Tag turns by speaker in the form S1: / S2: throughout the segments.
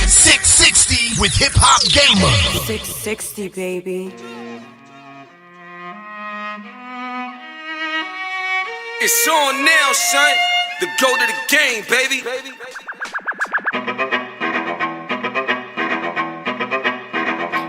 S1: 660 with HipHopGamer.
S2: 660, baby.
S3: It's on now, son. The go to the game, baby.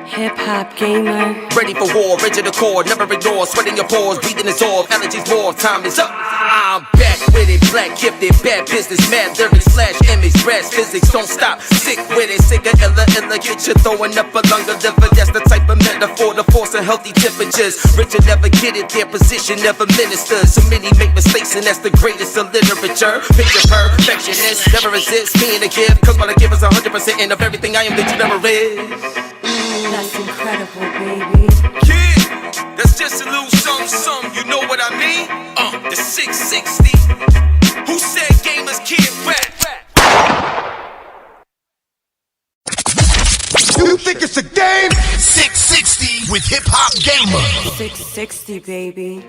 S2: HipHopGamer.
S3: Ready for war, rigid the core, never ignore. Sweating your pores, breathing is all. Allergies more, time is up. I'm back with it, black gifted, bad business, mad lyrics, flash image, rest physics, don't stop. Sick with it, sicker, illa, get you throwing up a lung of liver. That's the type of metaphor, the force of healthy temperatures. Richard never get it, their position never ministers. So many make mistakes, and that's the greatest of literature. Picture perfectionist, never resist being a gift. Cause what I give is 100% of everything I am that you never is.
S2: That's incredible, baby.
S3: Kid, that's just a little something, you know what I mean? The 660. Who said gamers can't rap?
S1: You think it's a game? 660 with HipHopGamer.
S2: 660, baby.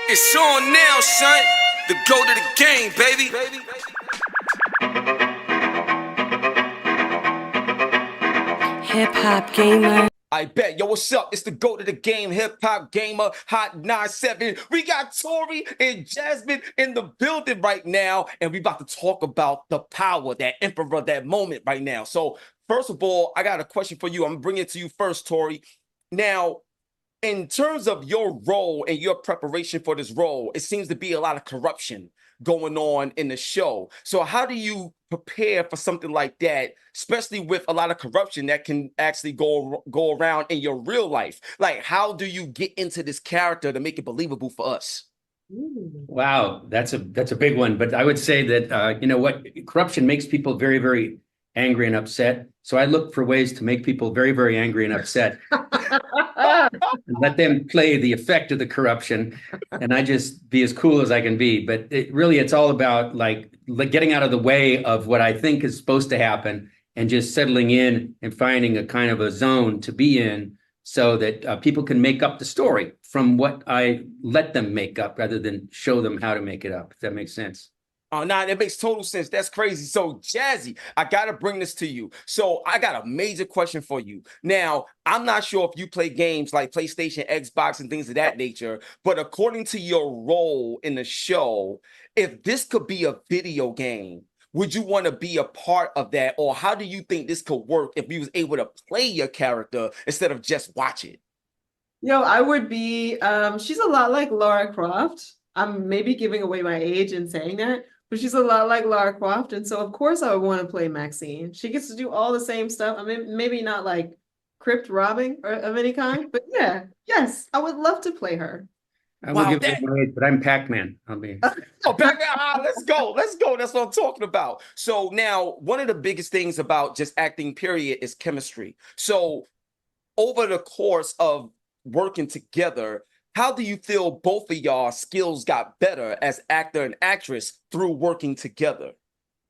S3: It's on now, son. The go to the game, baby.
S2: HipHopGamer.
S3: I bet. Yo, what's up? It's the go to the game, HipHopGamer, Hot 97. We got Tori and Jasmine in the building right now, and we about to talk about the power, that emperor, that moment right now. So, first of all, I got a question for you. I'm bringing it to you first, Tori. Now, in terms of your role and your preparation for this role, it seems to be a lot of corruption going on in the show. So how do you prepare for something like that, especially with a lot of corruption that can actually go around in your real life? Like, how do you get into this character to make it believable for us?
S4: Wow, that's a big one. But I would say that you know what, corruption makes people very, very angry and upset. So I look for ways to make people very, very angry and upset. And let them play the effect of the corruption, and I just be as cool as I can be. But it's all about like getting out of the way of what I think is supposed to happen and just settling in and finding a kind of a zone to be in so that people can make up the story from what I let them make up rather than show them how to make it up, if that makes sense.
S3: Oh, nah, that makes total sense. That's crazy. So, Jazzy, I got to bring this to you. So, I got a major question for you. Now, I'm not sure if you play games like PlayStation, Xbox, and things of that nature, but according to your role in the show, if this could be a video game, would you want to be a part of that? Or how do you think this could work if you was able to play your character instead of just watch it?
S5: I would be, she's a lot like Lara Croft. I'm maybe giving away my age in saying that, but she's a lot like Lara Croft. And so, of course, I would want to play Maxine. She gets to do all the same stuff. I mean, maybe not like crypt robbing or of any kind, but yeah, yes, I would love to play her.
S4: I will give it my age, but I'm Pac-Man. I'll be.
S3: Oh, Pac-Man, let's go. That's what I'm talking about. So now, one of the biggest things about just acting, period, is chemistry. So over the course of working together, how do you feel both of y'all skills got better as actor and actress through working together?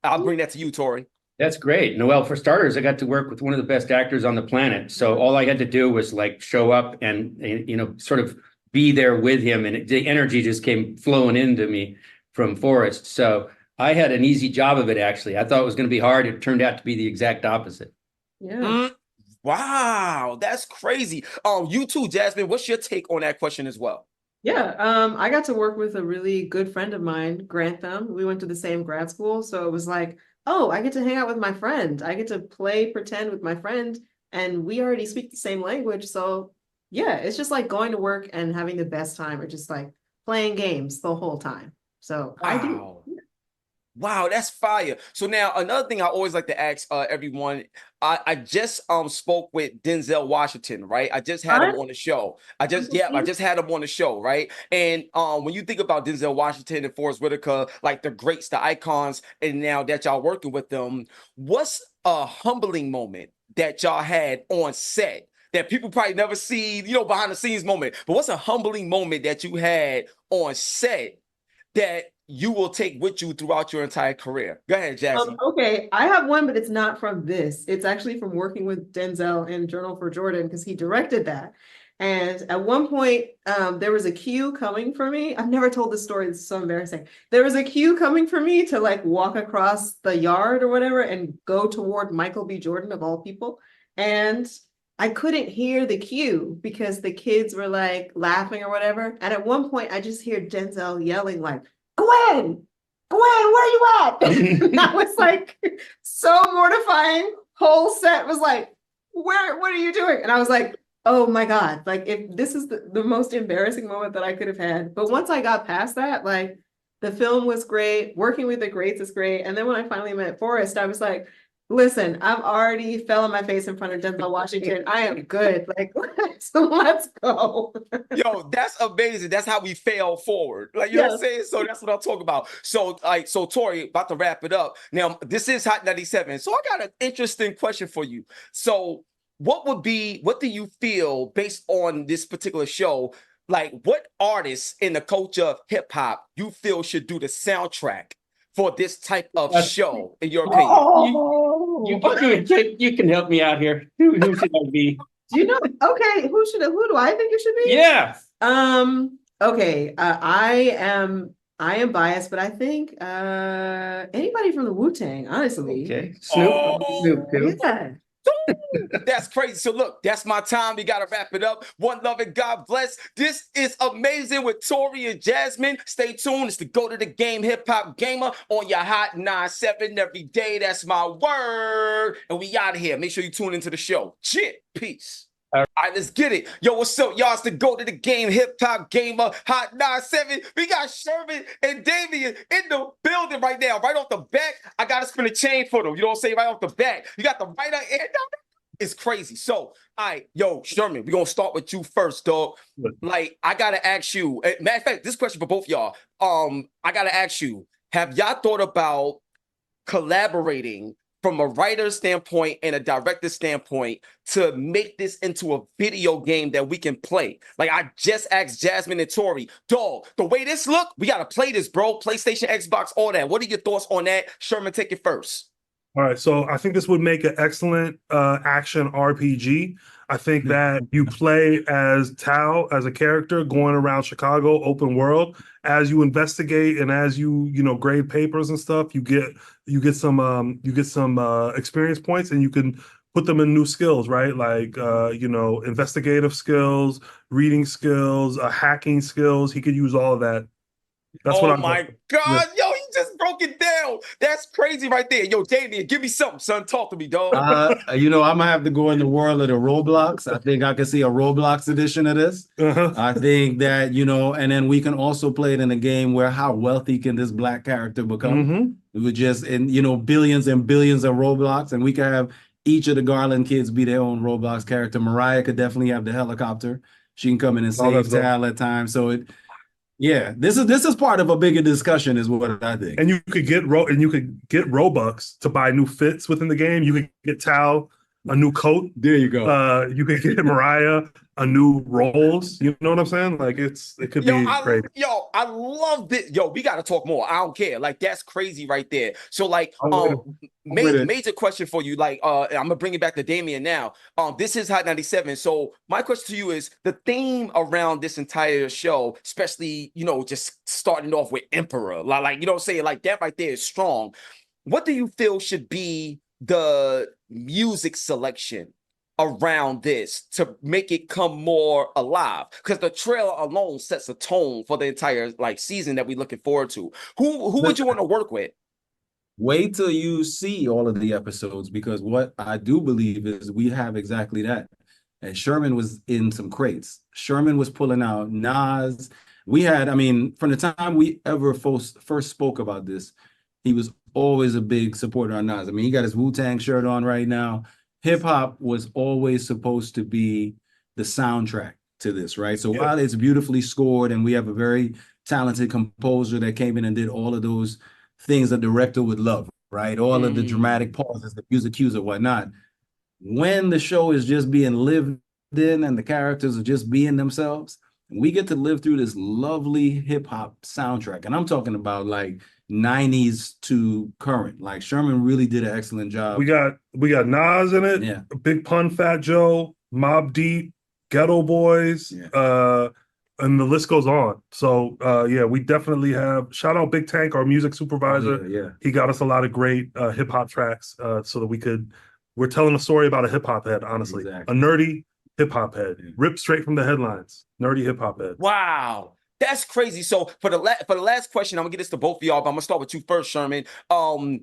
S3: I'll bring that to you, Tori.
S4: That's great. Noel, for starters, I got to work with one of the best actors on the planet. So all I had to do was like show up and sort of be there with him. And the energy just came flowing into me from Forrest. So I had an easy job of it, actually. I thought it was going to be hard. It turned out to be the exact opposite.
S5: Yeah.
S3: Wow, that's crazy. You too, Jasmine. What's your take on that question as well?
S5: Yeah, I got to work with a really good friend of mine, Grantham. We went to the same grad school, so it was like, oh, I get to hang out with my friend. I get to play pretend with my friend, and we already speak the same language. So yeah, it's just like going to work and having the best time, or just like playing games the whole time. So
S3: wow.
S5: I do.
S3: Wow, that's fire. So now another thing I always like to ask everyone, I just spoke with Denzel Washington, right? I just had him on the show. I just had him on the show, right? And when you think about Denzel Washington and Forrest Whitaker, like the greats, the icons, and now that y'all working with them, what's a humbling moment that y'all had on set that people probably never see, behind the scenes moment? But what's a humbling moment that you had on set that you will take with you throughout your entire career? Go ahead, Jazzy.
S5: Okay, I have one, but it's not from this. It's actually from working with Denzel in Journal for Jordan, because he directed that. And at one point, there was a queue coming for me. I've never told this story. It's so embarrassing. There was a queue coming for me to like walk across the yard or whatever and go toward Michael B. Jordan of all people. And I couldn't hear the queue because the kids were like laughing or whatever. And at one point, I just hear Denzel yelling like, Gwen, where you at? That was like so mortifying. Whole set was like, what are you doing? And I was like, oh my God, like if this is the most embarrassing moment that I could have had. But once I got past that, like the film was great, working with the greats is great. And then when I finally met Forrest, I was like, listen, I've already fell on my face in front of Denzel Washington. I am good. Like, so let's go.
S3: Yo, that's amazing. That's how we fail forward. Like, you know what I'm saying? So that's what I'm talking about. So, so Tori, about to wrap it up. Now, this is Hot 97. So I got an interesting question for you. So what do you feel based on this particular show? Like, what artists in the culture of hip hop you feel should do the soundtrack for this type of show, in your opinion?
S4: You can help me out here. Who should I be?
S5: Do you know? Okay, who do I think it should be?
S4: Yeah.
S5: Okay. I am biased, but I think anybody from the Wu-Tang, honestly.
S4: Okay. Snoop. Snoop too.
S5: Yeah.
S3: That's crazy. So look, that's my time. We got to wrap it up. One love and God bless. This is amazing with Tori and Jasmine. Stay tuned. It's the Go to the Game Hip Hop Gamer on your Hot 97 every day. That's my word. And we out of here. Make sure you tune into the show. Shit. Peace. All right, let's get it. Yo, what's up, y'all? It's the Go to the Game Hip Hop Gamer Hot 97. We got Sherman and Damian in the building right now. Right off the back, I got to spin a chain for them. You know what I'm saying? Right off the back. You got the right end. It's crazy. So, all right, yo, Sherman, we're going to start with you first, dog. Like, I got to ask you, matter of fact, this question for both y'all. I got to ask you, have y'all thought about collaborating from a writer's standpoint and a director's standpoint to make this into a video game that we can play? Like, I just asked Jasmine and Tori, dog, the way this look, we got to play this, bro. PlayStation, Xbox, all that. What are your thoughts on that? Sherman, take it first.
S6: All right, so I think this would make an excellent action RPG. I think that you play as Tao, as a character going around Chicago, open world. As you investigate and as you grade papers and stuff, you get some experience points, and you can put them in new skills, right? Like investigative skills, reading skills, hacking skills. He could use all of that. That's what I'm. Oh
S3: my God, yo, he just broke it down. That's crazy right there. Yo, Damian, give me something, son. Talk to me, dog.
S7: I'm gonna have to go in the world of the Roblox. I think I can see a Roblox edition of this. I think that, and then we can also play it in a game where how wealthy can this black character become? With just billions and billions of Roblox, and we can have each of the Garland kids be their own Roblox character. Mariah could definitely have the helicopter. She can come in and save Tal at times. So yeah, this is part of a bigger discussion, is what I think.
S6: And you could get Robux to buy new fits within the game. You could get Tal a new coat.
S7: There you go.
S6: You could get Mariah a new rolls. You know what I'm saying? Like it could be great.
S3: Yo, I love this. Yo, we got to talk more. I don't care. Like, that's crazy right there. So like, major question for you. Like, I'm gonna bring it back to Damian now. This is Hot 97. So my question to you is the theme around this entire show, especially, just starting off with Emperor, like, you know what I'm saying? Like, that right there is strong. What do you feel should be the music selection around this to make it come more alive? Because the trailer alone sets a tone for the entire season that we're looking forward to. Who would you want to work with?
S7: Wait till you see all of the episodes, because what I do believe is we have exactly that. And Sherman was in some crates. Sherman was pulling out Nas. We had, from the time we ever first spoke about this, he was always a big supporter on Nas. He got his Wu-Tang shirt on right now. Hip hop was always supposed to be the soundtrack to this, right? So while it's beautifully scored and we have a very talented composer that came in and did all of those things a director would love, right? All of the dramatic pauses, the music cues and whatnot. When the show is just being lived in and the characters are just being themselves, we get to live through this lovely hip hop soundtrack. And I'm talking about like 90s to current. Like, Sherman really did an excellent job.
S6: We got Nas in it.
S7: Yeah.
S6: Big Pun, Fat Joe, Mobb Deep, Ghetto Boys,
S7: Yeah.
S6: and the list goes on. So yeah, we definitely have shout out Big Tank, our music supervisor.
S7: Oh, yeah.
S6: He got us a lot of great hip hop tracks so that we're telling a story about a hip hop head, honestly.
S7: Exactly.
S6: A nerdy hip hop head,
S7: Yeah.
S6: ripped straight from the headlines. Nerdy hip hop head.
S3: Wow. That's crazy. So for the last question, I'm gonna get this to both of y'all, but I'm gonna start with you first, Sherman.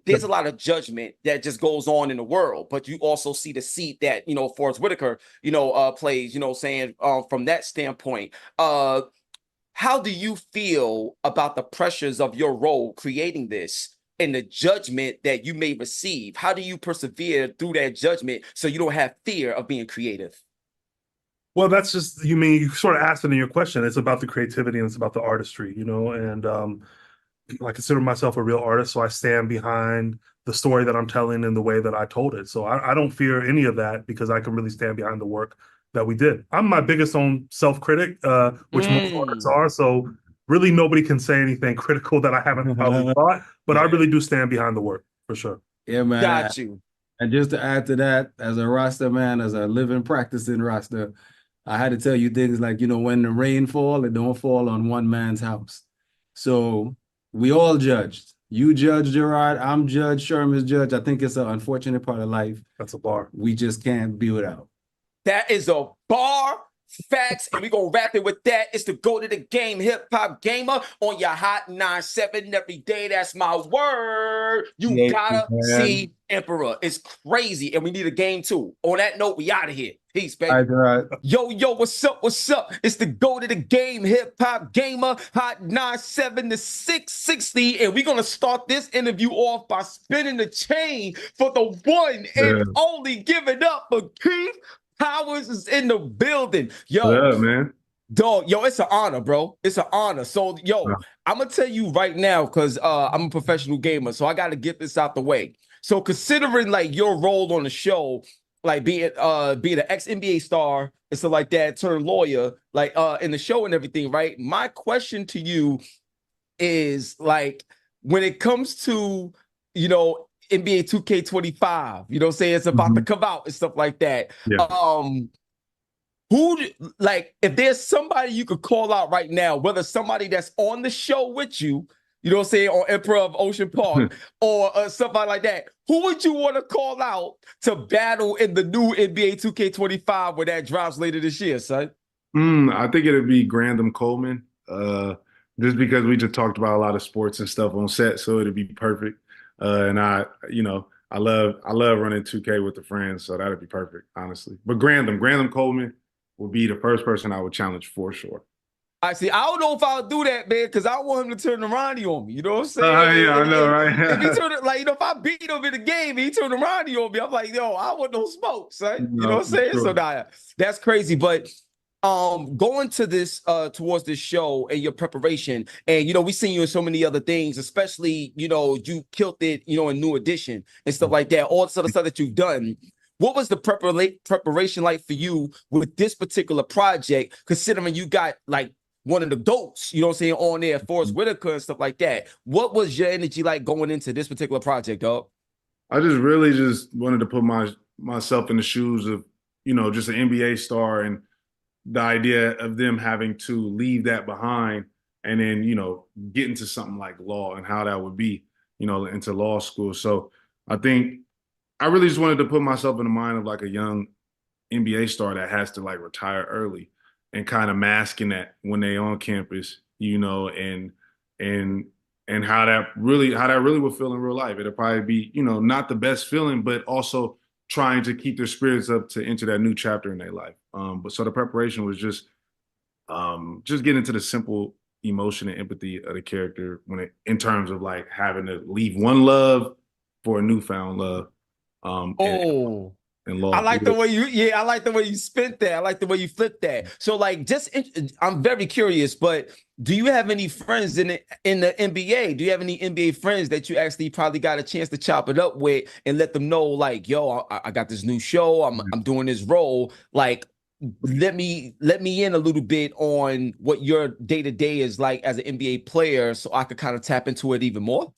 S3: There's a lot of judgment that just goes on in the world, but you also see the seat that Forrest Whitaker, plays. Saying from that standpoint, how do you feel about the pressures of your role creating this and the judgment that you may receive? How do you persevere through that judgment so you don't have fear of being creative?
S6: Well, that's just you sort of asked it in your question. It's about the creativity and it's about the artistry, and I consider myself a real artist, so I stand behind the story that I'm telling in the way that I told it. So I don't fear any of that because I can really stand behind the work that we did. I'm my biggest own self-critic, which most artists are. So really nobody can say anything critical that I haven't probably thought, but I really do stand behind the work for sure.
S7: Yeah, man.
S3: Got you.
S7: And just to add to that, as a Rasta man, as a living, practicing Rasta, I had to tell you things like, when the rain fall, it don't fall on one man's house. So we all judged. You judge, Gerard. I'm judge. Sherman's judge. I think it's an unfortunate part of life.
S6: That's a bar.
S7: We just can't be without.
S3: That is a bar. Facts, and we're gonna wrap it with that. It's the go to the game, hip hop gamer on your hot 9-7 every day. That's my word. You gotta see Emperor. It's crazy, and we need a game too. On that note, we out of here. Peace, baby.
S7: All right.
S3: Yo, what's up? What's up? It's the go to the game, hip hop gamer, hot 9-7 to 660, and we're gonna start this interview off by spinning the chain for the one and only. Give it up for Keith Powers is in the building. Yo,
S6: yeah, man.
S3: Dog, it's an honor, bro. It's an honor. So, I'm gonna tell you right now, because I'm a professional gamer, so I gotta get this out the way. So considering like your role on the show, like being an ex-NBA star and stuff like that, turned lawyer, like in the show and everything, right? My question to you is like when it comes to, NBA 2K25, what I'm saying? It's about to come out and stuff like that.
S6: Yeah.
S3: If there's somebody you could call out right now, whether somebody that's on the show with you, what I'm saying, on Emperor of Ocean Park, or somebody like that, who would you want to call out to battle in the new NBA 2K25 when that drops later this year, son?
S8: I think it'd be Grandom Coleman, just because we just talked about a lot of sports and stuff on set, so it'd be perfect. And I love running 2K with the friends, so that'd be perfect, honestly. But Grandom Coleman would be the first person I would challenge for sure.
S3: I see. I don't know if I'll do that, man, because I want him to turn the Ronnie on me. You know what I'm saying?
S8: Yeah, I know, right?
S3: If he turn it, if I beat him in the game, he turned the Ronnie on me. I'm like, I want no smoke, son. You know what I'm saying? Sure. So that's crazy. But going to this towards this show and your preparation, and we've seen you in so many other things, especially you killed it in New Edition and stuff like that, all this other stuff that you've done. What was the preparation like for you with this particular project, considering you got like one of the goats, on there, Forrest Whitaker and stuff like that? What was your energy like going into this particular project, dog?
S8: I just wanted to put myself in the shoes of just an NBA star, and the idea of them having to leave that behind and then, get into something like law and how that would be, into law school. So I think I really just wanted to put myself in the mind of like a young NBA star that has to like retire early and kind of masking that when they on campus, and how that really would feel in real life. It'll probably be, not the best feeling, but also trying to keep their spirits up to enter that new chapter in their life. But so the preparation was just getting into the simple emotion and empathy of the character in terms of like having to leave one love for a newfound love. And law.
S3: I like the way you spent that. I like the way you flipped that. So like, I'm very curious, but do you have any friends in the NBA? Do you have any NBA friends that you actually probably got a chance to chop it up with and let them know like, yo, I got this new show. I'm doing this role. Like, let me in a little bit on what your day-to-day is like as an NBA player so I could kind of tap into it even more?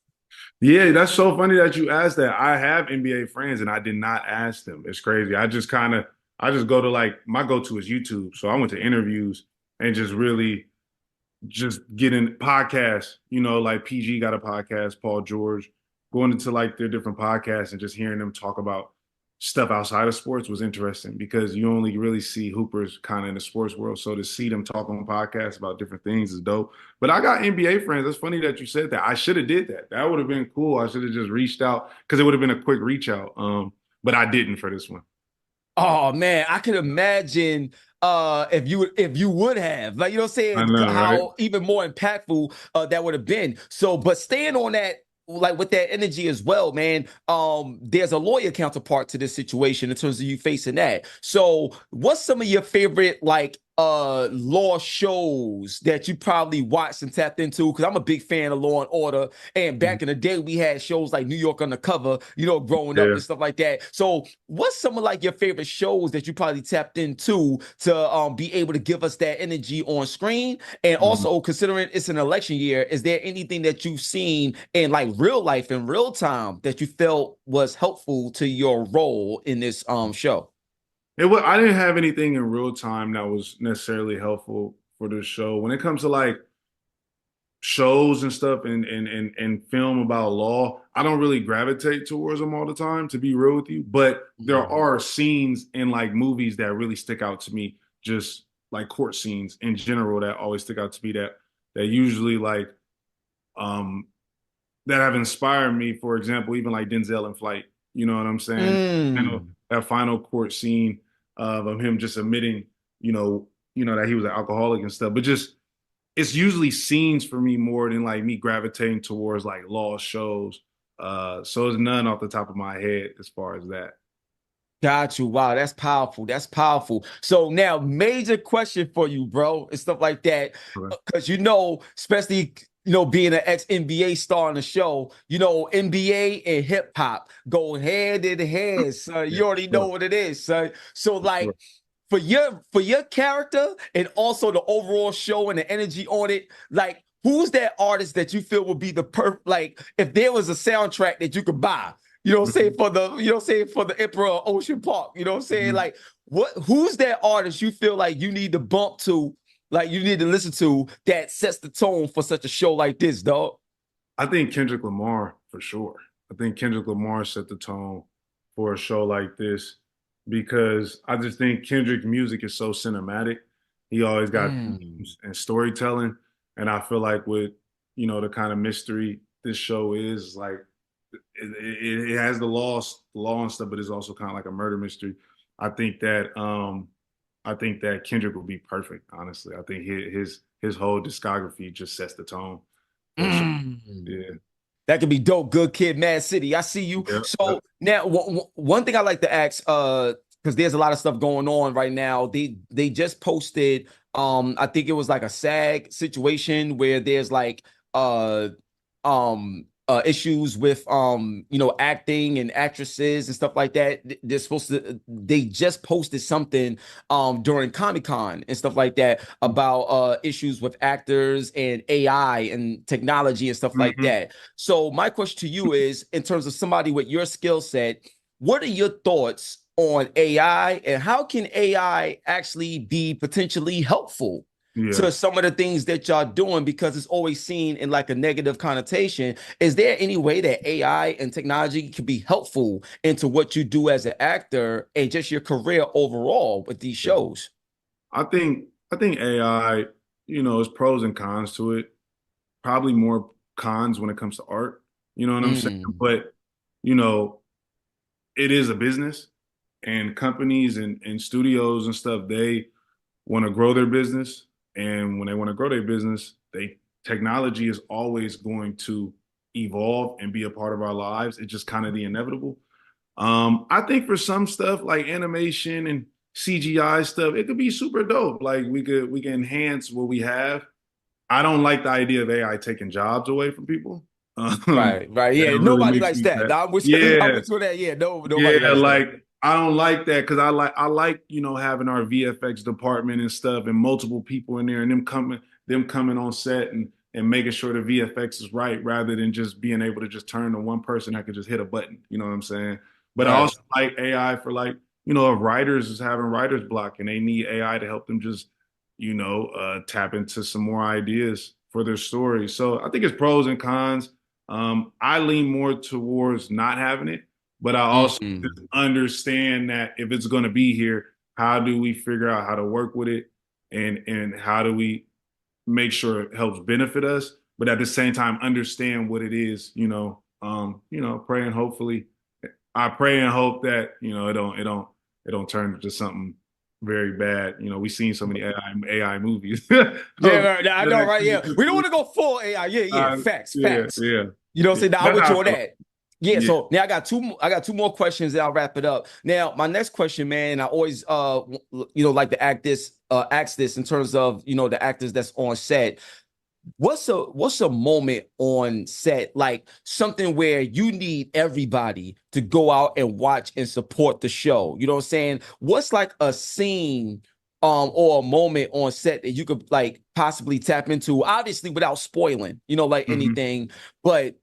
S8: Yeah, that's so funny that you asked that. I have NBA friends and I did not ask them. It's crazy. I just kind of I just go to like my go-to is YouTube. So I went to interviews and just really just get in podcasts, like PG got a podcast, Paul George, going into like their different podcasts and just hearing them talk about stuff outside of sports was interesting because you only really see hoopers kind of in the sports world. So to see them talk on podcasts about different things is dope. But I got NBA friends. It's funny that you said that. I should have did that. That would have been cool. I should have just reached out because it would have been a quick reach out. But I didn't for this one.
S3: Oh man, I can imagine if you would have, like, you know what I'm saying,
S8: I know,
S3: how
S8: right?
S3: even more impactful that would have been. So, but staying on that, like with that energy as well, man. There's a lawyer counterpart to this situation in terms of you facing that. So, what's some of your favorite like law shows that you probably watched and tapped into? Because I'm a big fan of Law and Order, and back in the day we had shows like New York Undercover, growing up
S8: Yeah.
S3: and stuff like that. So what's some of like your favorite shows that you probably tapped into to be able to give us that energy on screen? And also, considering it's an election year, is there anything that you've seen in like real life in real time that you felt was helpful to your role in this show?
S8: I didn't have anything in real time that was necessarily helpful for this show. When it comes to like shows and stuff and film about law, I don't really gravitate towards them all the time, to be real with you. But there are scenes in like movies that really stick out to me, just like court scenes in general that always stick out to me that usually like that have inspired me. For example, even like Denzel in Flight. You know what I'm saying? That final court scene of him just admitting, that he was an alcoholic and stuff. But just it's usually scenes for me more than like me gravitating towards like law shows. So it's none off the top of my head as far as that.
S3: Got you. Wow, that's powerful. That's powerful. So now, major question for you, bro, and stuff like that,
S8: Okay.
S3: because especially being an ex NBA star on the show, NBA and hip hop go hand in hand, son. You already know what it is, son. So like. For your character and also the overall show and the energy on it, like who's that artist that you feel would be the perfect, like if there was a soundtrack that you could buy, for the Emperor of Ocean Park, you know what I'm saying? Like who's that artist you feel like you need to bump to, like you need to listen to that sets the tone for such a show like this, dog?
S8: I think Kendrick Lamar for sure. I think Kendrick Lamar set the tone for a show like this because I just think Kendrick's music is so cinematic. He always got themes and storytelling. And I feel like with, the kind of mystery this show is, like it has the law and stuff, but it's also kind of like a murder mystery. I think that Kendrick would be perfect, honestly. I think his whole discography just sets the tone. Yeah.
S3: That could be dope. Good Kid, Mad City. I see you.
S8: Yeah.
S3: So now, one thing I like to ask, because there's a lot of stuff going on right now. They just posted, I think it was like a SAG situation where there's like, issues with acting and actresses and stuff like that. They just posted something during Comic-Con and stuff like that about issues with actors and AI and technology and stuff like that. So my question to you is, in terms of somebody with your skill set, what are your thoughts on AI and how can AI actually be potentially helpful to some of the things that y'all doing, because it's always seen in like a negative connotation? Is there any way that AI and technology can be helpful into what you do as an actor and just your career overall with these shows?
S8: I think AI, is pros and cons to it. Probably more cons when it comes to art. You know what I'm saying? But, it is a business, and companies and studios and stuff, they want to grow their business. And when they want to grow their business, technology is always going to evolve and be a part of our lives. It's just kind of the inevitable. I think for some stuff like animation and CGI stuff, it could be super dope. Like we can enhance what we have. I don't like the idea of AI taking jobs away from people.
S3: Right. Yeah.
S8: Really
S3: Nobody
S8: makes
S3: likes
S8: me
S3: that.
S8: sad.
S3: I'm with that. Yeah. Nobody likes that.
S8: Like I don't like that because I like having our VFX department and stuff and multiple people in there and them coming on set and making sure the VFX is right rather than just being able to just turn to one person that could just hit a button. You know what I'm saying? But I also like AI for like if writers is having writer's block and they need AI to help them just, tap into some more ideas for their story. So I think it's pros and cons. I lean more towards not having it, but I also just understand that if it's going to be here, how do we figure out how to work with it, and how do we make sure it helps benefit us, but at the same time understand what it is. Pray and hopefully, I pray and hope that it don't turn into something very bad. We've seen so many AI movies.
S3: Yeah, I know, right? Yeah, we don't want to go full AI. Yeah, facts.
S8: Yeah.
S3: You know what I'm saying? Now I'm with you on that. Yeah,
S8: Yeah.
S3: so now I got two more questions that I'll wrap it up. Now, my next question, man, I always like to ask this in terms of the actors that's on set. What's a moment on set, like something where you need everybody to go out and watch and support the show? You know what I'm saying? What's like a scene or a moment on set that you could like possibly tap into, obviously without spoiling, anything, but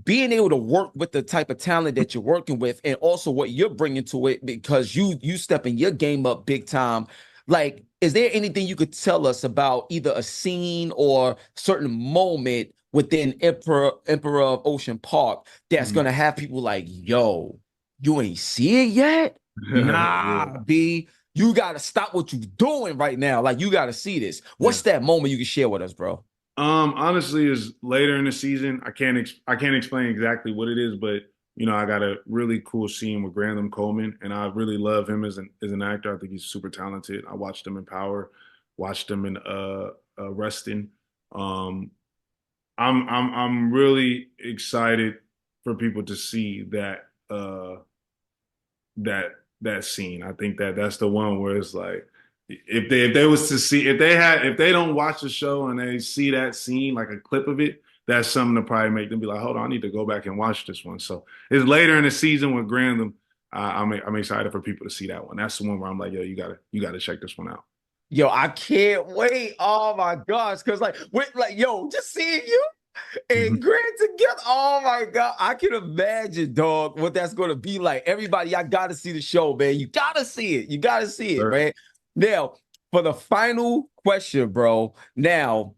S3: being able to work with the type of talent that you're working with and also what you're bringing to it, because you stepping your game up big time. Like, is there anything you could tell us about either a scene or certain moment within Emperor of Ocean Park that's going to have people like, yo, you ain't see it yet? Nah, B, you got to stop what you're doing right now. Like, you got to see this. What's that moment you can share with us, bro?
S8: Honestly, is later in the season. I can't explain exactly what it is, but I got a really cool scene with Grantham Coleman, and I really love him as an actor. I think he's super talented. I watched him in Power, watched him in Reston. I'm really excited for people to see that that scene. I think that's the one where it's like, if they don't watch the show and they see that scene, like a clip of it, that's something to probably make them be like, hold on, I need to go back and watch this one. So it's later in the season with Grantham. I'm excited for people to see that one. That's the one where I'm like, yo, you gotta check this one out.
S3: Yo, I can't wait. Oh my gosh. Cause just seeing you and Grant together. Oh my God. I can imagine, dog, what that's gonna be like. Everybody, I gotta see the show, man. You gotta see it. You gotta see it,
S8: Sure.
S3: man. Now, for the final question, bro. Now,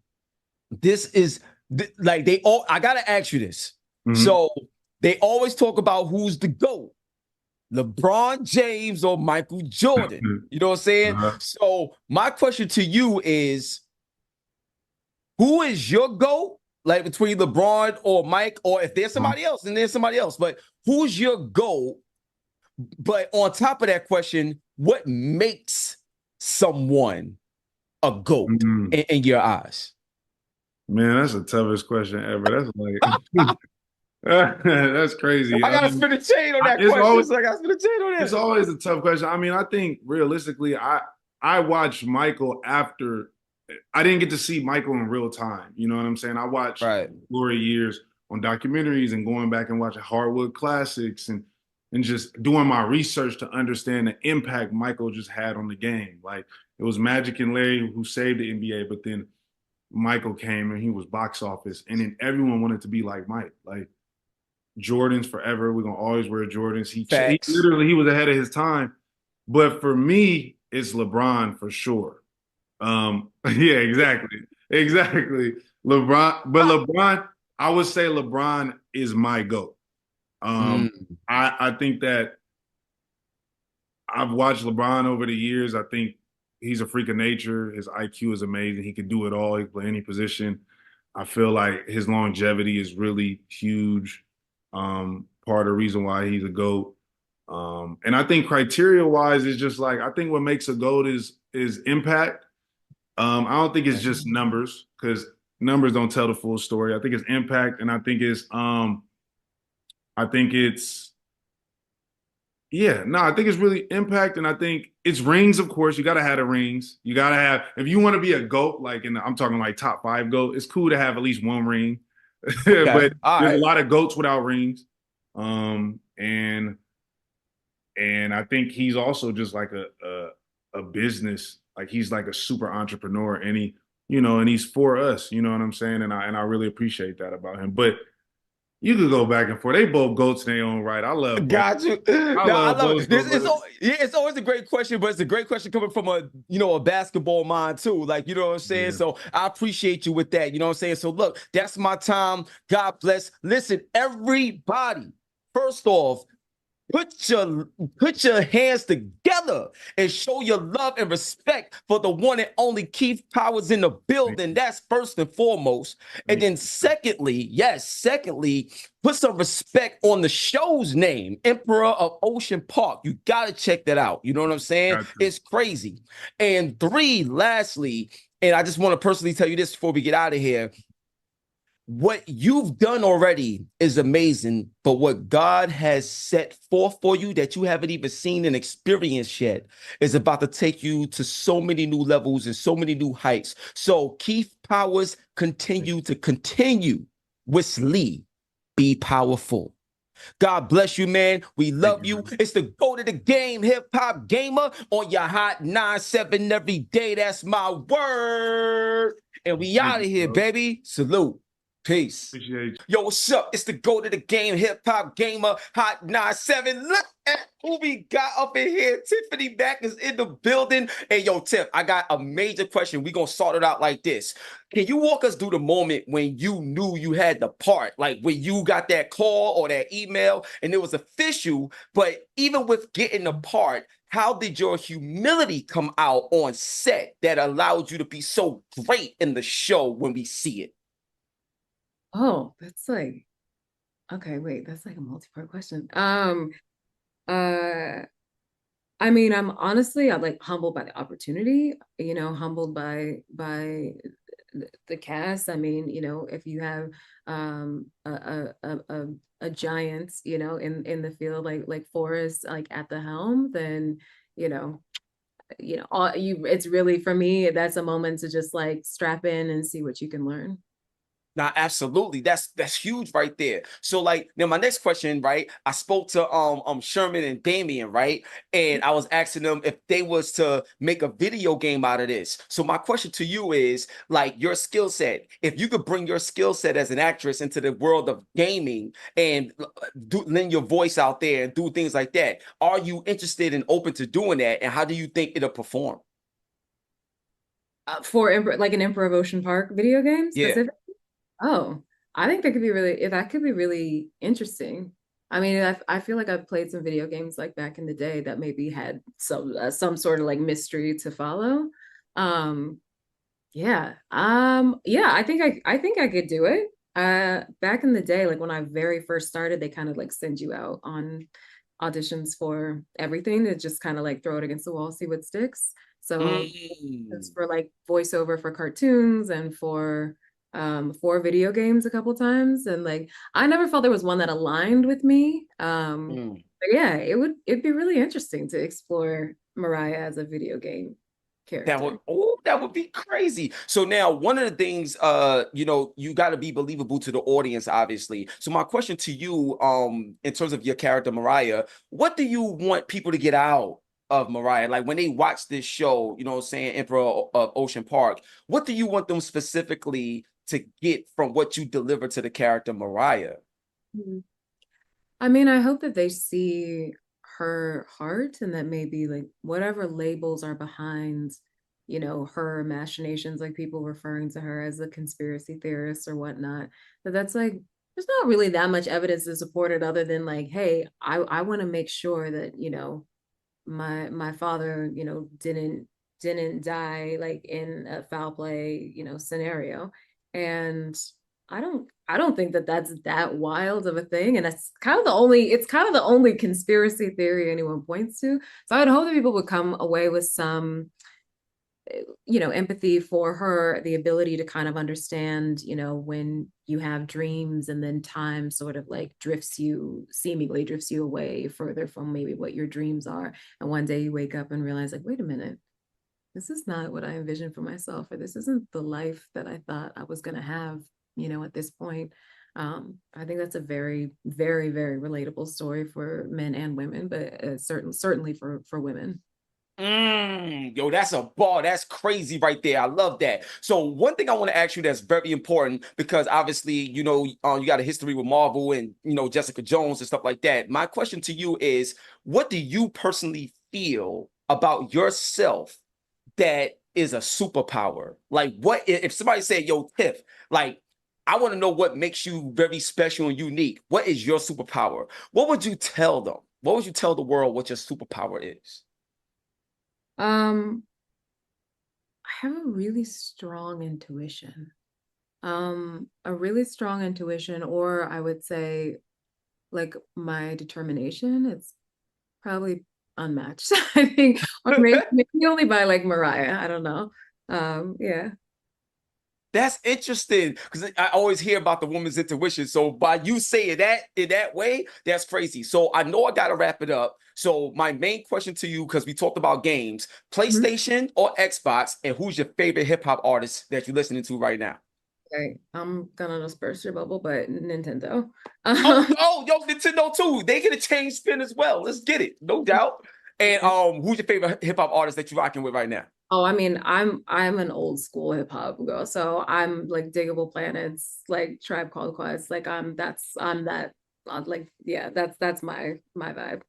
S3: this is I gotta ask you this. So they always talk about who's the GOAT, LeBron James or Michael Jordan. You know what I'm saying? So my question to you is, who is your GOAT? Like between LeBron or Mike, or if there's somebody else, then there's somebody else. But who's your GOAT? But on top of that question, what makes someone a GOAT in your eyes?
S8: Man, that's the toughest question ever. That's like that's crazy.
S3: I gotta spin a chain on that question.
S8: It's always a tough question. I mean, I think realistically, I watched Michael after I didn't get to see Michael in real time. You know what I'm saying? I watched glory years on documentaries and going back and watching Hardwood Classics and just doing my research to understand the impact Michael just had on the game. Like, it was Magic and Larry who saved the NBA, but then Michael came and he was box office, and then everyone wanted to be like Mike. Like, Jordans forever. We're gonna always wear Jordans. He was ahead of his time. But for me, it's LeBron for sure. Yeah, exactly. LeBron, I would say LeBron is my GOAT. I think that I've watched LeBron over the years. I think he's a freak of nature. His IQ is amazing. He can do it all. He can play any position. I feel like his longevity is really huge. Part of the reason why he's a GOAT. And I think criteria-wise is just like, I think what makes a GOAT is impact. I don't think it's just numbers, because numbers don't tell the full story. I think it's impact, and I think it's really impact, and I think it's rings, of course. You gotta have the rings. You gotta have, if you want to be a GOAT, like I'm talking like top 5 GOAT, it's cool to have at least one ring. But there's a lot of GOATs without rings. And I think he's also just like a business, like he's like a super entrepreneur, and and he's for us, you know what I'm saying? And I really appreciate that about him. But You could go back and forth. They both goats in their own right. I love both.
S3: Got you. No, I
S8: love
S3: love
S8: both
S3: it. It's,
S8: of them.
S3: it's always a great question, but it's a great question coming from a a basketball mind too. Like, you know what I'm saying?
S8: Yeah.
S3: So I appreciate you with that. You know what I'm saying? So look, that's my time. God bless. Listen, everybody. First off, put your hands together and show your love and respect for the one and only Keith Powers in the building. That's first and foremost. And then secondly, put some respect on the show's name, Emperor of Ocean Park. You got to check that out. You know what I'm saying? It's crazy. And three, lastly, and I just want to personally tell you this before we get out of here. What you've done already is amazing, but what God has set forth for you that you haven't even seen and experienced yet is about to take you to so many new levels and so many new heights. So Keith Powers, continue with Lee. Be powerful. God bless you, man. We love you. It's the GOAT of the game, Hip Hop Gamer, on your hot 9-7 every day. That's my word. And we out of here, baby. Salute. Peace.
S8: Appreciate you.
S3: Yo, what's up? It's the GOAT of the game, Hip Hop Gamer, Hot 9-7. Look at who we got up in here. Tiffany Mack is in the building. Hey, yo, Tiff, I got a major question. We're going to start it out like this. Can you walk us through the moment when you knew you had the part? Like when you got that call or that email and it was official, but even with getting the part, how did your humility come out on set that allowed you to be so great in the show when we see it?
S9: Oh, that's like, okay, wait, that's like a multi-part question. I mean, I'm like humbled by the opportunity, humbled by the cast. I mean, if you have a giant, in the field like Forrest, like at the helm, then it's really, for me, that's a moment to just like strap in and see what you can learn.
S3: Now, absolutely. That's huge right there. So like now my next question, right? I spoke to Sherman and Damien, right? And I was asking them if they was to make a video game out of this. So my question to you is like your skill set. If you could bring your skill set as an actress into the world of gaming and lend your voice out there and do things like that, are you interested and open to doing that? And how do you think it'll perform?
S9: For like an Emperor of Ocean Park video game specifically?
S3: Yeah.
S9: Oh, I think that could be really interesting. I mean, I feel like I've played some video games like back in the day that maybe had some sort of like mystery to follow. Yeah, I think I could do it. Back in the day, like when I very first started, they kind of like send you out on auditions for everything to just kind of like throw it against the wall, see what sticks. So it's for like voiceover for cartoons and for video games a couple times, and like I never felt there was one that aligned with me. But yeah, it'd be really interesting to explore Mariah as a video game character.
S3: That would be crazy. So now one of the things you got to be believable to the audience, obviously. So my question to you, in terms of your character Mariah, what do you want people to get out of Mariah? Like when they watch this show, you know what I'm saying, Emperor of Ocean Park, what do you want them specifically to get from what you deliver to the character Mariah?
S9: I mean, I hope that they see her heart, and that maybe like whatever labels are behind, her machinations, like people referring to her as a conspiracy theorist or whatnot, that's like, there's not really that much evidence to support it other than like, hey, I want to make sure that, my father, didn't die like in a foul play, scenario. And I don't think that that's that wild of a thing. And it's kind of the only conspiracy theory anyone points to. So I'd hope that people would come away with some, empathy for her, the ability to kind of understand, when you have dreams and then time sort of like seemingly drifts you away further from maybe what your dreams are. And one day you wake up and realize like, wait a minute, this is not what I envisioned for myself, or this isn't the life that I thought I was going to have, at this point. I think that's a very, very, very relatable story for men and women, but certainly for women.
S3: Yo, that's a bar. That's crazy right there. I love that. So one thing I want to ask you that's very important because obviously, you know, you got a history with Marvel and, you know, Jessica Jones and stuff like that. My question to you is, what do you personally feel about yourself that is a superpower? Like, what if somebody said, yo, Tiff, like, I want to know what makes you very special and unique. What is your superpower? What would you tell them? What would you tell the world what your superpower is?
S9: Um, I have a really strong intuition. A really strong intuition, or I would say like my determination. It's probably unmatched. I think, or maybe only by like Mariah. I don't know. Yeah.
S3: That's interesting because I always hear about the woman's intuition. So by you saying that in that way, that's crazy. So I know I gotta wrap it up. So my main question to you, because we talked about games, PlayStation or Xbox, and who's your favorite hip hop artist that you're listening to right now?
S9: Okay, I'm gonna disperse your bubble, but Nintendo.
S3: Yo, Nintendo too. They get a change spin as well. Let's get it, no doubt. And who's your favorite hip hop artist that you're rocking with right now?
S9: Oh, I mean, I'm an old school hip hop girl, so I'm like Diggable Planets, like Tribe Called Quest, like I'm that, like yeah, that's my vibe.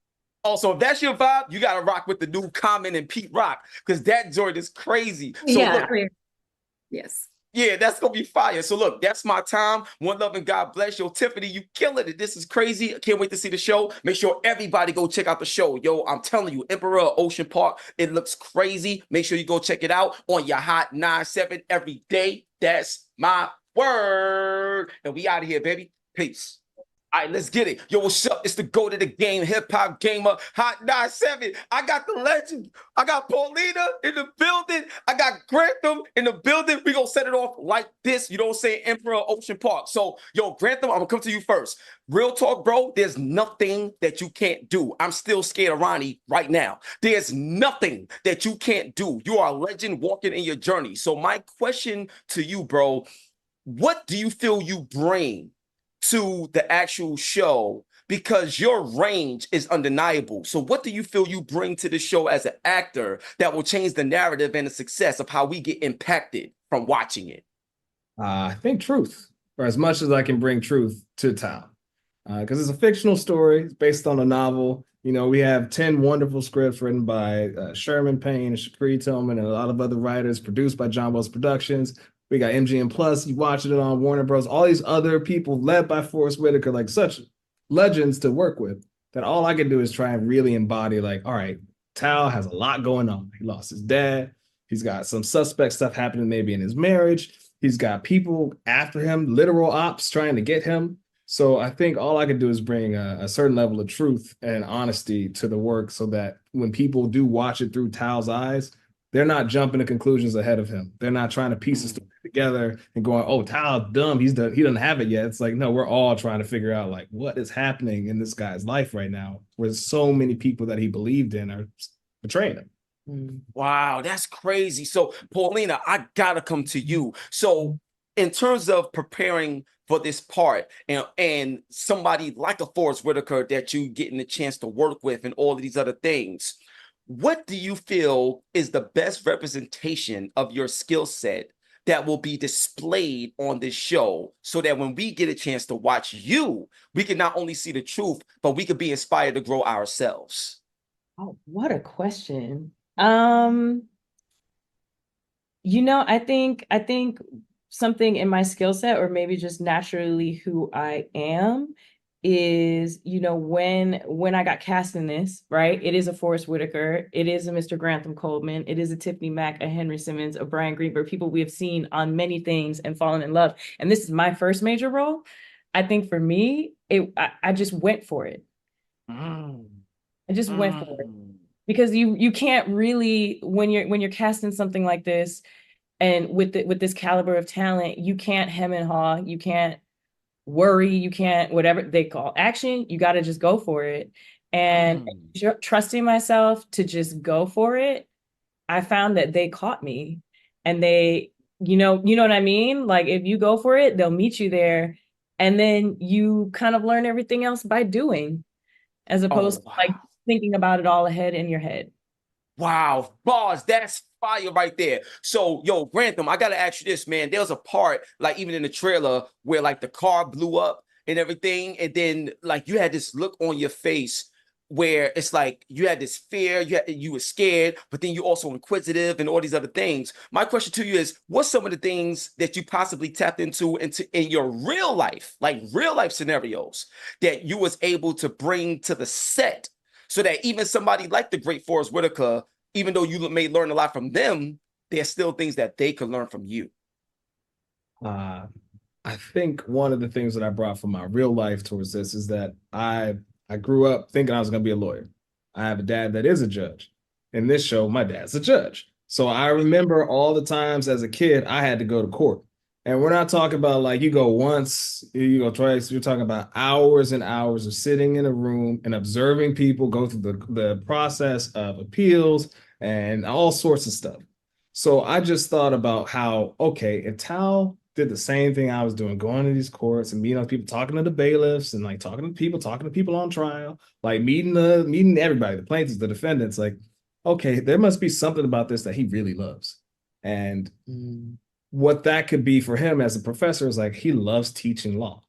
S3: Also, if that's your vibe, you gotta rock with the new Common and Pete Rock because that joint is crazy. So
S9: Yeah,
S3: look,
S9: I mean, yes.
S3: yeah, that's gonna be fire. So look, that's my time. One love and God bless. Yo, Tiffany, you killing it. This is crazy. I can't wait to see the show. Make sure everybody go check out the show. Yo, I'm telling you, Emperor of Ocean Park, it looks crazy. Make sure you go check it out on your Hot 97 every day. That's my word. And we out of here, baby. Peace. All right, let's get it. Yo, what's up? It's the GOAT of the game, HipHopGamer, Hot 97. I got the legend. I got Paulina in the building. I got Grantham in the building. We gonna set it off like this. You know what I'm saying? Emperor Ocean Park. So, yo, Grantham, I'm gonna come to you first. Real talk, bro. There's nothing that you can't do. I'm still scared of Ronnie right now. There's nothing that you can't do. You are a legend walking in your journey. So my question to you, bro, what do you feel you bring to the actual show, because your range is undeniable? So what do you feel you bring to the show as an actor that will change the narrative and the success of how we get impacted from watching it?
S10: I think truth, or as much as I can bring truth to town. Because it's a fictional story. It's based on a novel. You know, we have 10 wonderful scripts written by Sherman Payne and Shakri Tillman and a lot of other writers, produced by John Wells Productions. We got MGM Plus, you watching it on Warner Bros. All these other people led by Forrest Whitaker, like such legends to work with, that all I can do is try and really embody, like, all right, Tal has a lot going on. He lost his dad. He's got some suspect stuff happening maybe in his marriage. He's got people after him, literal ops trying to get him. So I think all I can do is bring a certain level of truth and honesty to the work so that when people do watch it through Tal's eyes, they're not jumping to conclusions ahead of him. They're not trying to piece the story together and going, oh, Tal, dumb, he doesn't have it yet. It's like, no, we're all trying to figure out like what is happening in this guy's life right now, where so many people that he believed in are betraying him.
S3: Wow, that's crazy. So, Paulina, I gotta come to you. So, in terms of preparing for this part, and somebody like a Forrest Whitaker that you getting the chance to work with and all of these other things, what do you feel is the best representation of your skill set that will be displayed on this show so that when we get a chance to watch you, we can not only see the truth, but we could be inspired to grow ourselves?
S11: Oh, what a question. You know, I think something in my skill set, or maybe just naturally who I am, is, you know, when I got cast in this, right? It is a Forrest Whitaker, it is a Mr. Grantham Coleman, it is a Tiffany Mack, a Henry Simmons, a Brian Greenberg, people we have seen on many things and fallen in love. And this is my first major role. I think for me, I just went for it. I just went for it. Because you can't really, when you're casting something like this and with this caliber of talent, you can't hem and haw, you can't worry, you can't, whatever they call action, you got to just go for it. And trusting myself to just go for it, I found that they caught me, and they, you know what I mean? Like if you go for it, they'll meet you there, and then you kind of learn everything else by doing, as opposed to like thinking about it all ahead in your head.
S3: Wow, bars, that's fire right there. So, yo, Grantham, I gotta ask you this, man. There was a part, like even in the trailer, where like the car blew up and everything, and then like you had this look on your face where it's like you had this fear, you were scared, but then you also inquisitive and all these other things. My question to you is, what's some of the things that you possibly tapped into in your real life, like real life scenarios, that you was able to bring to the set? So that even somebody like the great Forrest Whitaker, even though you may learn a lot from them, there's still things that they can learn from you.
S10: I think one of the things that I brought from my real life towards this is that I grew up thinking I was going to be a lawyer. I have a dad that is a judge. In this show, my dad's a judge. So I remember all the times as a kid, I had to go to court. And we're not talking about like you go once, you go twice. You're talking about hours and hours of sitting in a room and observing people go through the process of appeals and all sorts of stuff. So I just thought about how, okay, if Tal did the same thing I was doing, going to these courts and meeting people, talking to the bailiffs and like talking to people on trial, like meeting everybody, the plaintiffs, the defendants, like, okay, there must be something about this that he really loves. And what that could be for him as a professor is like he loves teaching law.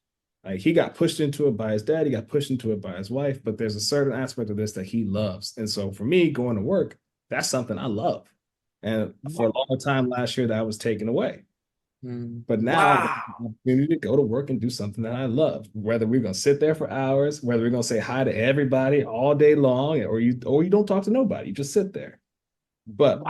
S10: Like he got pushed into it by his dad, he got pushed into it by his wife, but there's a certain aspect of this that he loves. And so for me, going to work, that's something I love. And for a long time last year, that was taken away. But now I have the opportunity to go to work and do something that I love. Whether we're gonna sit there for hours, whether we're gonna say hi to everybody all day long, or you don't talk to nobody, you just sit there. But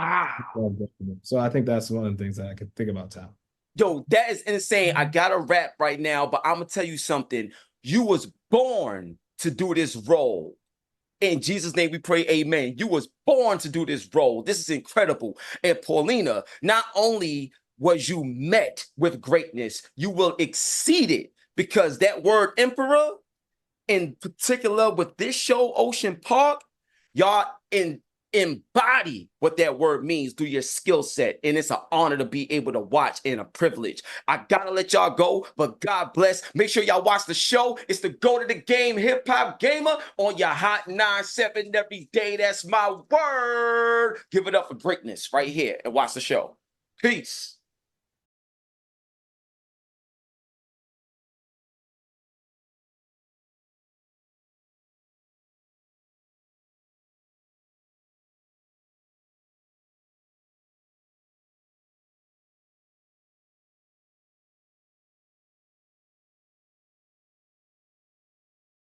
S10: so I think that's one of the things that I could think about, Tal.
S3: Yo, that is insane. I gotta rap right now, but I'm gonna tell you something. You was born to do this role. In Jesus' name we pray, amen. You was born to do this role. This is incredible. And Paulina, not only was you met with greatness, you will exceed it, because that word emperor, in particular with this show, Ocean Park, y'all embody what that word means through your skill set, and it's an honor to be able to watch and a privilege. I gotta let y'all go, but God bless. Make sure y'all watch the show. It's the Go to the Game Hip Hop Gamer on your Hot 9-7 every day. That's my word. Give it up for greatness right here and watch the show. Peace.